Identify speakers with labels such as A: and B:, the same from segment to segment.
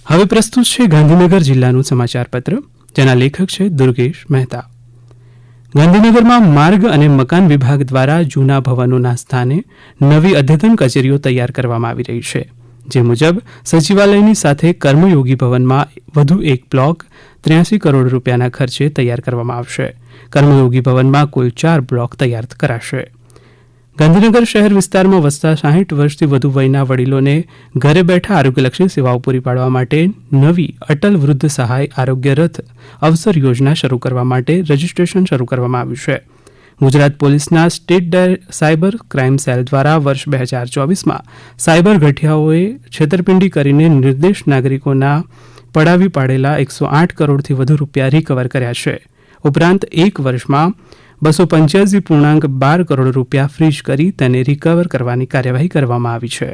A: હવે પ્રસ્તુત છે ગાંધીનગર જિલ્લાનું સમાચાર પત્ર, જેના લેખક છે દુર્ગેશ મહેતા. ગાંધીનગરમાં માર્ગ અને મકાન વિભાગ દ્વારા જૂના ભવનોના સ્થાને નવી અદ્યતન કચેરીઓ તૈયાર કરવામાં આવી રહી છે. જે મુજબ સચિવાલયની સાથે કર્મયોગી ભવનમાં વધુ એક બ્લોક 83 કરોડ રૂપિયાના ખર્ચે તૈયાર કરવામાં આવશે. કર્મયોગી ભવનમાં કુલ 4 બ્લોક તૈયાર કરાશે. ગાંધીનગર શહેર વિસ્તારમાં વસતા 60 વર્ષથી વધુ વયના વડીલોને ઘરે બેઠા આરોગ્યલક્ષી સેવાઓ પૂરી પાડવા માટે નવી અટલ વૃદ્ધ સહાય આરોગ્ય રથ અવસર યોજના શરૂ કરવા માટે રજીસ્ટ્રેશન શરૂ કરવામાં આવ્યું છે. ગુજરાત પોલીસના સ્ટેટ સાયબર ક્રાઇમ સેલ દ્વારા વર્ષ 2024માં સાયબર ગઠિયાઓએ છેતરપિંડી કરીને નિર્દોષ નાગરિકોના પડાવી પાડેલા 108 કરોડથી વધુ રૂપિયા રિકવર કર્યા છે. ઉપરાંત એક વર્ષમાં 285.12 કરોડ રૂપિયા ફ્રીઝ કરી તેને રિકવર કરવાની કાર્યવાહી કરવામાં આવી છે.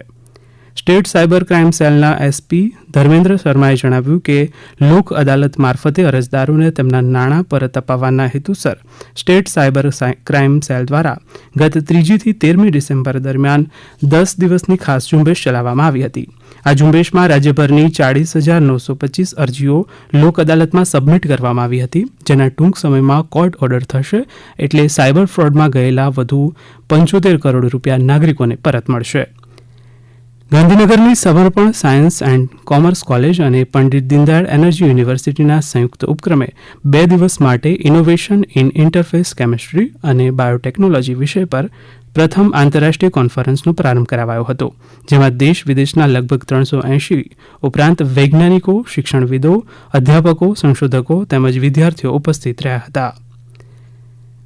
A: સ્ટેટ સાયબર ક્રાઇમ સેલના એસપી ધર્મેન્દ્ર શર્માએ જણાવ્યું કે લોક અદાલત મારફતે અરજદારોને તેમના નાણાં પરત અપાવવાના હેતુસર સ્ટેટ સાયબર ક્રાઇમ સેલ દ્વારા ગત 3જી થી 13મી ડિસેમ્બર દરમિયાન 10 દિવસની ખાસ ઝુંબેશ ચલાવવામાં આવી હતી. આ ઝુંબેશમાં રાજ્યભરની 40,925 અરજીઓ લોક અદાલતમાં સબમિટ કરવામાં આવી હતી, જેના ટૂંક સમયમાં કોર્ટ ઓર્ડર થશે એટલે સાયબર ફ્રોડમાં ગયેલા વધુ 75 કરોડ રૂપિયા નાગરિકોને પરત મળશે. ગાંધીનગરની સમર્પણ સાયન્સ એન્ડ કોમર્સ કોલેજ અને પંડિત દીનદયાળ એનર્જી યુનિવર્સિટીના સંયુક્ત ઉપક્રમે 2 દિવસ માટે ઇનોવેશન ઇન ઇન્ટરફેસ કેમિસ્ટ્રી અને બાયોટેકનોલોજી વિષય પર પ્રથમ આંતરરાષ્ટ્રીય કોન્ફરન્સનો પ્રારંભ કરાવાયો હતો, જેમાં દેશ વિદેશના લગભગ 380 ઉપરાંત વૈજ્ઞાનિકો, શિક્ષણવિદો, અધ્યાપકો, સંશોધકો તેમજ વિદ્યાર્થીઓ ઉપસ્થિત રહ્યા હતા.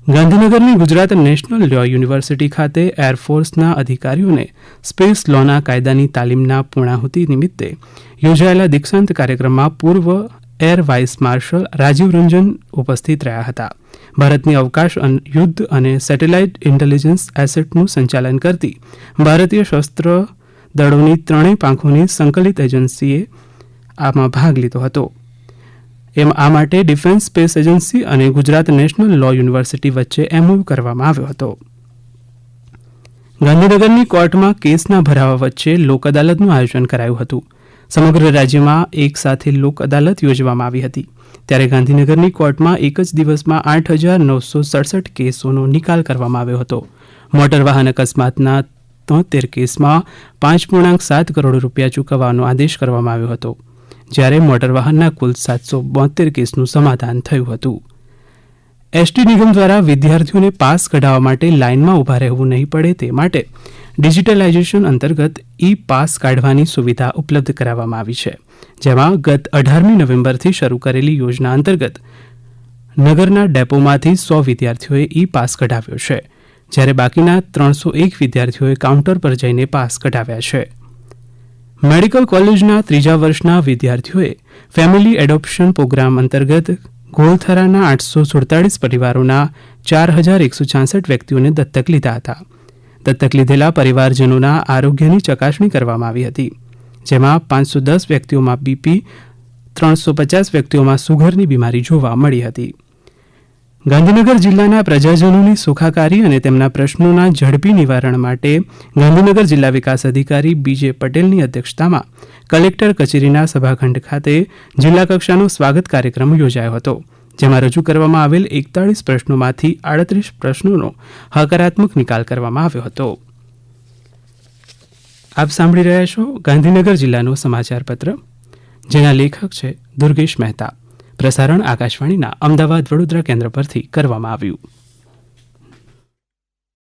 A: ગાંધીનગરની ગુજરાત નેશનલ લો યુનિવર્સિટી ખાતે એરફોર્સના અધિકારીઓને સ્પેસ લોના કાયદાની તાલીમના પૂર્ણાહુતિ નિમિત્તે યોજાયેલા દીક્ષાંત કાર્યક્રમમાં પૂર્વ air vice marshal Rajiv Ranjan ઉપસ્થિત રહ્યા હતા. ભારતની અવકાશ યુદ્ધ અને સેટેલાઇટ ઇન્ટેલિજન્સ એસેટનું સંચાલન કરતી ભારતીય સશસ્ત્ર દળોની ત્રણેય પાંખોની સંકલિત એજન્સીએ આમાં ભાગ લીધો હતો. આ માટે ડિફેન્સ સ્પેસ એજન્સી અને ગુજરાત નેશનલ લો યુનિવર્સિટી વચ્ચે એમઓયુ કરવામાં આવ્યો હતો. ગાંધીનગરની કોર્ટમાં કેસના ભરાવા વચ્ચે લોક અદાલતનું આયોજન કરાયું હતું. સમગ્ર રાજ્યમાં એક સાથે લોક અદાલત યોજવામાં આવી હતી, ત્યારે ગાંધીનગરની કોર્ટમાં એક જ દિવસમાં 8,967 કેસોનો નિકાલ કરવામાં આવ્યો હતો. મોટર વાહન અકસ્માતના 73 કેસમાં 5.7 કરોડ રૂપિયા ચૂકવવાનો આદેશ કરવામાં આવ્યો હતો, જ્યારે મોટર વાહનના કુલ 772 કેસનું સમાધાન થયું હતું. એસટી નિગમ દ્વારા વિદ્યાર્થીઓને પાસ કઢાવવા માટે લાઇનમાં ઊભા રહેવું નહીં પડે તે માટે ડિજિટલાઇઝેશન અંતર્ગત ઈ પાસ કાઢવાની સુવિધા ઉપલબ્ધ કરાવવામાં આવી છે, જેમાં ગત 18મી નવેમ્બરથી શરૂ કરેલી યોજના અંતર્ગત નગરના ડેપોમાંથી 100 વિદ્યાર્થીઓએ ઈ પાસ કઢાવ્યો છે, જ્યારે બાકીના 301 વિદ્યાર્થીઓએ કાઉન્ટર પર જઈને પાસ કઢાવ્યા છે. મેડિકલ કોલેજના 3જા વર્ષના વિદ્યાર્થીઓએ ફેમિલી એડોપ્શન પ્રોગ્રામ અંતર્ગત ગોલથરાના 847 પરિવારોના 4,166 વ્યક્તિઓને દત્તક લીધા હતા. દત્તક લીધેલા પરિવારજનોના આરોગ્યની ચકાસણી કરવામાં આવી હતી, જેમાં 510 વ્યક્તિઓમાં બીપી, 350 વ્યક્તિઓમાં સુગરની બીમારી જોવા મળી હતી. ગાંધીનગર જિલ્લાના પ્રજાજનોની સુખાકારી અને તેમના પ્રશ્નોના ઝડપી નિવારણ માટે ગાંધીનગર જિલ્લા વિકાસ અધિકારી બીજે પટેલની અધ્યક્ષતામાં કલેક્ટર કચેરીના સભાખંડ ખાતે જિલ્લા કક્ષાનો સ્વાગત કાર્યક્રમ યોજાયો હતો, જેમાં રજૂ કરવામાં આવેલ 41 પ્રશ્નોમાંથી 38 પ્રશ્નોનો હકારાત્મક નિકાલ કરવામાં આવ્યો હતો. આપ સાંભળી રહ્યા છો ગાંધીનગર જિલ્લાનો સમાચાર પત્ર, જેના લેખક છે દુર્ગેશ મહેતા. પ્રસારણ આકાશવાણીના અમદાવાદ વડોદરા કેન્દ્ર પરથી કરવામાં આવ્યું.